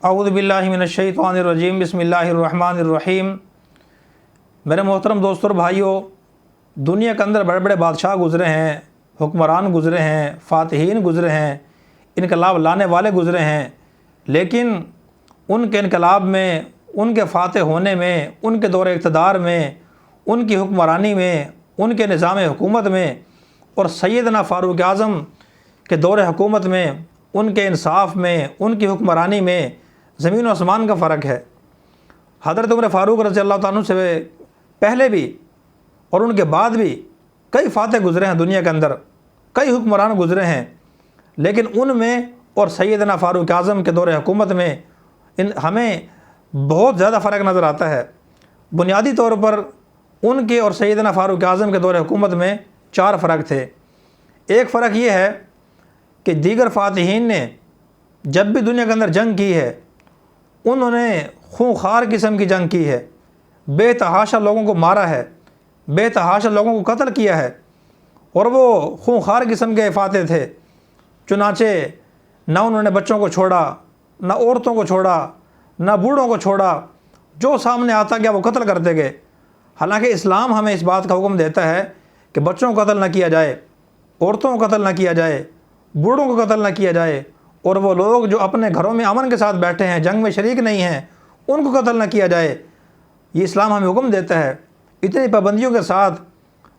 اعوذ باللہ من الشیطان الرجیم بسم اللہ الرحمن الرحیم۔ میرے محترم دوستوں اور بھائیوں، دنیا کے اندر بڑے بڑے بادشاہ گزرے ہیں، حکمران گزرے ہیں، فاتحین گزرے ہیں، انقلاب لانے والے گزرے ہیں، لیکن ان کے انقلاب میں، ان کے فاتح ہونے میں، ان کے دور اقتدار میں، ان کی حکمرانی میں، ان کے نظام حکومت میں اور سیدنا فاروق اعظم کے دور حکومت میں، ان کے انصاف میں، ان کی حکمرانی میں زمین و آسمان کا فرق ہے۔ حضرت عمر فاروق رضی اللہ تعالیٰ عنہ سے پہلے بھی اور ان کے بعد بھی کئی فاتح گزرے ہیں، دنیا کے اندر کئی حکمران گزرے ہیں، لیکن ان میں اور سیدنا فاروق اعظم کے دور حکومت میں ہمیں بہت زیادہ فرق نظر آتا ہے۔ بنیادی طور پر ان کے اور سیدنا فاروق اعظم کے دور حکومت میں 4 فرق تھے۔ ایک فرق یہ ہے کہ دیگر فاتحین نے جب بھی دنیا کے اندر جنگ کی ہے، انہوں نے خونخوار قسم کی جنگ کی ہے، بے تحاشا لوگوں کو مارا ہے، بے تحاشا لوگوں کو قتل کیا ہے، اور وہ خونخوار قسم کے فاتح تھے۔ چنانچہ نہ انہوں نے بچوں کو چھوڑا، نہ عورتوں کو چھوڑا، نہ بوڑھوں کو چھوڑا، جو سامنے آتا گیا وہ قتل کرتے گئے۔ حالانکہ اسلام ہمیں اس بات کا حکم دیتا ہے کہ بچوں کو قتل نہ کیا جائے، عورتوں کو قتل نہ کیا جائے، بوڑھوں کو قتل نہ کیا جائے، اور وہ لوگ جو اپنے گھروں میں امن کے ساتھ بیٹھے ہیں، جنگ میں شریک نہیں ہیں، ان کو قتل نہ کیا جائے۔ یہ اسلام ہمیں حکم دیتا ہے۔ اتنی پابندیوں کے ساتھ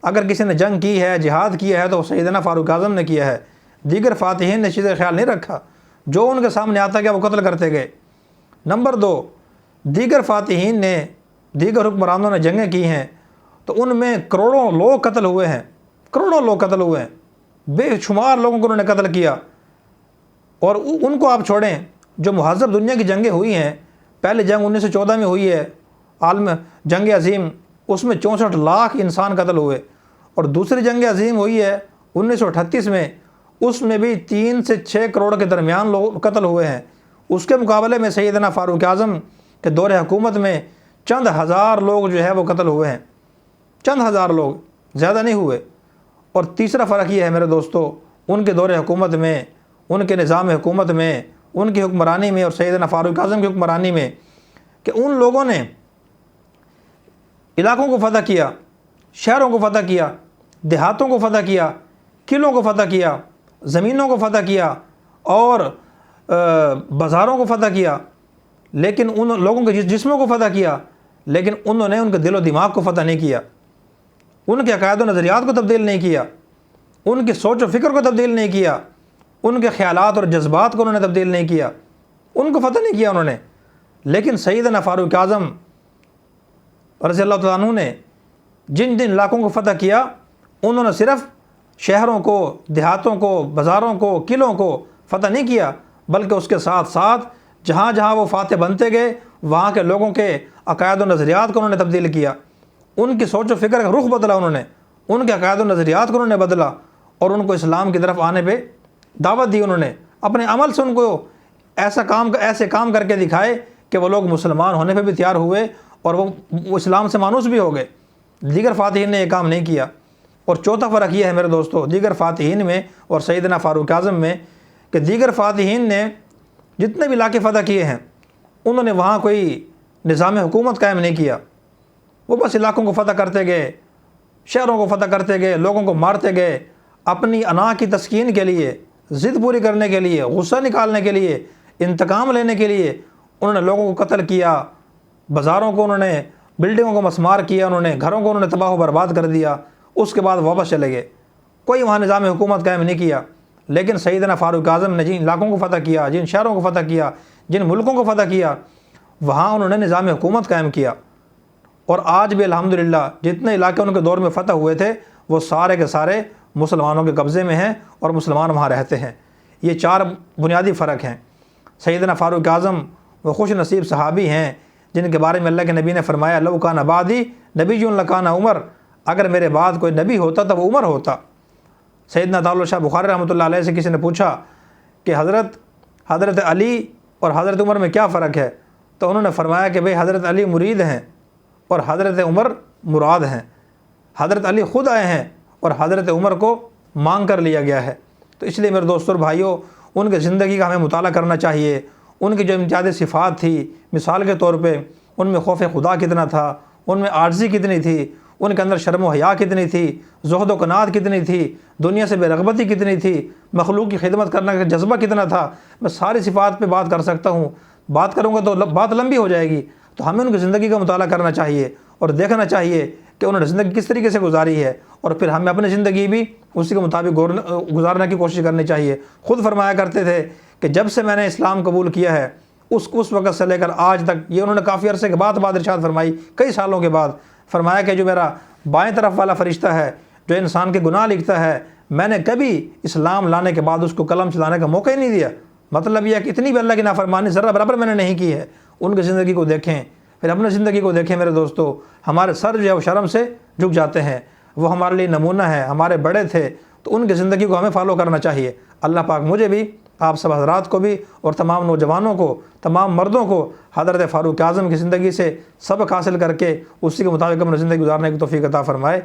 اگر کسی نے جنگ کی ہے، جہاد کیا ہے، تو سیدنا فاروق اعظم نے کیا ہے۔ دیگر فاتحین نے چیزیں خیال نہیں رکھا، جو ان کے سامنے آتا گیا وہ قتل کرتے گئے۔ نمبر 2، دیگر فاتحین نے، دیگر حکمرانوں نے جنگیں کی ہیں تو ان میں کروڑوں لوگ قتل ہوئے ہیں، کروڑوں لوگ قتل ہوئے ہیں، بے شمار لوگوں کو انہوں نے قتل کیا۔ اور ان کو آپ چھوڑیں، جو مہذب دنیا کی جنگیں ہوئی ہیں، پہلے جنگ 1914 میں ہوئی ہے، عالم جنگ عظیم، اس میں 64 لاکھ انسان قتل ہوئے، اور دوسری جنگ عظیم ہوئی ہے 1938 میں، اس میں بھی 3 سے 6 کروڑ کے درمیان لوگ قتل ہوئے ہیں۔ اس کے مقابلے میں سیدنا فاروق اعظم کے دور حکومت میں چند ہزار لوگ جو ہے وہ قتل ہوئے ہیں، چند ہزار لوگ، زیادہ نہیں ہوئے۔ اور تیسرا فرق یہ ہے میرے دوستو، ان کے دور حکومت میں، ان کے نظام حکومت میں، ان کی حکمرانی میں اور سیدنا فاروق اعظم کی حکمرانی میں، کہ ان لوگوں نے علاقوں کو فتح کیا، شہروں کو فتح کیا، دیہاتوں کو فتح کیا، قلعوں کو فتح کیا، زمینوں کو فتح کیا اور بازاروں کو فتح کیا، لیکن ان لوگوں کے جسموں کو فتح کیا، لیکن انہوں نے ان کے دل و دماغ کو فتح نہیں کیا، ان کے عقائد و نظریات کو تبدیل نہیں کیا، ان کی سوچ و فکر کو تبدیل نہیں کیا، ان کے خیالات اور جذبات کو انہوں نے تبدیل نہیں کیا، ان کو فتح نہیں کیا انہوں نے۔ لیکن سیدنا فاروق اعظم رضی اللہ تعالیٰ عنہ نے جن جن علاقوں کو فتح کیا، انہوں نے صرف شہروں کو، دیہاتوں کو، بازاروں کو، قلعوں کو فتح نہیں کیا، بلکہ اس کے ساتھ ساتھ جہاں جہاں وہ فاتح بنتے گئے، وہاں کے لوگوں کے عقائد و نظریات کو انہوں نے تبدیل کیا، ان کی سوچ و فکر کا رخ بدلا، انہوں نے ان کے عقائد و نظریات کو انہوں نے بدلا، اور ان کو اسلام کی طرف آنے پہ دعوت دی۔ انہوں نے اپنے عمل سے ان کو ایسے کام کر کے دکھائے کہ وہ لوگ مسلمان ہونے پہ بھی تیار ہوئے اور وہ اسلام سے مانوس بھی ہو گئے۔ دیگر فاتحین نے یہ کام نہیں کیا۔ اور چوتھا فرق یہ ہے میرے دوستو، دیگر فاتحین میں اور سیدنا فاروق اعظم میں، کہ دیگر فاتحین نے جتنے بھی علاقے فتح کیے ہیں، انہوں نے وہاں کوئی نظام حکومت قائم نہیں کیا، وہ بس علاقوں کو فتح کرتے گئے، شہروں کو فتح کرتے گئے، لوگوں کو مارتے گئے، اپنی انا کی تسکین کے لیے، ضد پوری کرنے کے لیے، غصہ نکالنے کے لیے، انتقام لینے کے لیے انہوں نے لوگوں کو قتل کیا، بازاروں کو انہوں نے، بلڈنگوں کو مسمار کیا، انہوں نے گھروں کو انہوں نے تباہ و برباد کر دیا، اس کے بعد واپس چلے گئے، کوئی وہاں نظام حکومت قائم نہیں کیا۔ لیکن سیدنا فاروق اعظم نے جن علاقوں کو فتح کیا، جن شہروں کو فتح کیا، جن ملکوں کو فتح کیا، وہاں انہوں نے نظام حکومت قائم کیا، اور آج بھی الحمدللہ جتنے علاقے ان کے دور میں فتح ہوئے تھے وہ سارے کے سارے مسلمانوں کے قبضے میں ہیں اور مسلمان وہاں رہتے ہیں۔ یہ 4 بنیادی فرق ہیں۔ سیدنا فاروق اعظم وہ خوش نصیب صحابی ہیں جن کے بارے میں اللہ کے نبی نے فرمایا، لو کان بعدی نبی لکان عمر، اگر میرے بعد کوئی نبی ہوتا تو وہ عمر ہوتا۔ سیدنا دارالعلوم شاہ بخاری رحمۃ اللہ علیہ سے کسی نے پوچھا کہ حضرت علی اور حضرت عمر میں کیا فرق ہے، تو انہوں نے فرمایا کہ بھئی حضرت علی مرید ہیں اور حضرت عمر مراد ہیں، حضرت علی خود آئے ہیں اور حضرت عمر کو مانگ کر لیا گیا ہے۔ تو اس لیے میرے دوستوں اور بھائیوں، ان کی زندگی کا ہمیں مطالعہ کرنا چاہیے، ان کی جو امتیازی صفات تھی، مثال کے طور پہ ان میں خوف خدا کتنا تھا، ان میں عاجزی کتنی تھی، ان کے اندر شرم و حیا کتنی تھی، زہد و قناعت کتنی تھی، دنیا سے بے رغبتی کتنی تھی، مخلوق کی خدمت کرنے کا جذبہ کتنا تھا۔ میں ساری صفات پہ بات کر سکتا ہوں، بات کروں گا تو بات لمبی ہو جائے گی۔ تو ہمیں ان کی زندگی کا مطالعہ کرنا چاہیے اور دیکھنا چاہیے کہ انہوں نے زندگی کس طریقے سے گزاری ہے، اور پھر ہمیں اپنی زندگی بھی اسی کے مطابق گزارنے کی کوشش کرنی چاہیے۔ خود فرمایا کرتے تھے کہ جب سے میں نے اسلام قبول کیا ہے اس وقت سے لے کر آج تک، یہ انہوں نے کافی عرصے کے بعد ارشاد فرمائی، کئی سالوں کے بعد فرمایا کہ جو میرا بائیں طرف والا فرشتہ ہے جو انسان کے گناہ لکھتا ہے، میں نے کبھی اسلام لانے کے بعد اس کو قلم چلانے کا موقع ہی نہیں دیا۔ مطلب یہ ہے کہ اتنی بھی اللہ کی نافرمانی ذرہ برابر میں نے نہیں کی ہے۔ ان کی زندگی کو دیکھیں، پھر اپنی زندگی کو دیکھیں میرے دوستو، ہمارے سر جو ہے وہ شرم سے جھک جاتے ہیں۔ وہ ہمارے لیے نمونہ ہے، ہمارے بڑے تھے، تو ان کی زندگی کو ہمیں فالو کرنا چاہیے۔ اللہ پاک مجھے بھی، آپ سب حضرات کو بھی، اور تمام نوجوانوں کو، تمام مردوں کو حضرت فاروق اعظم کی زندگی سے سبق حاصل کر کے اسی کے مطابق اپنی زندگی گزارنے کی توفیق عطا فرمائے۔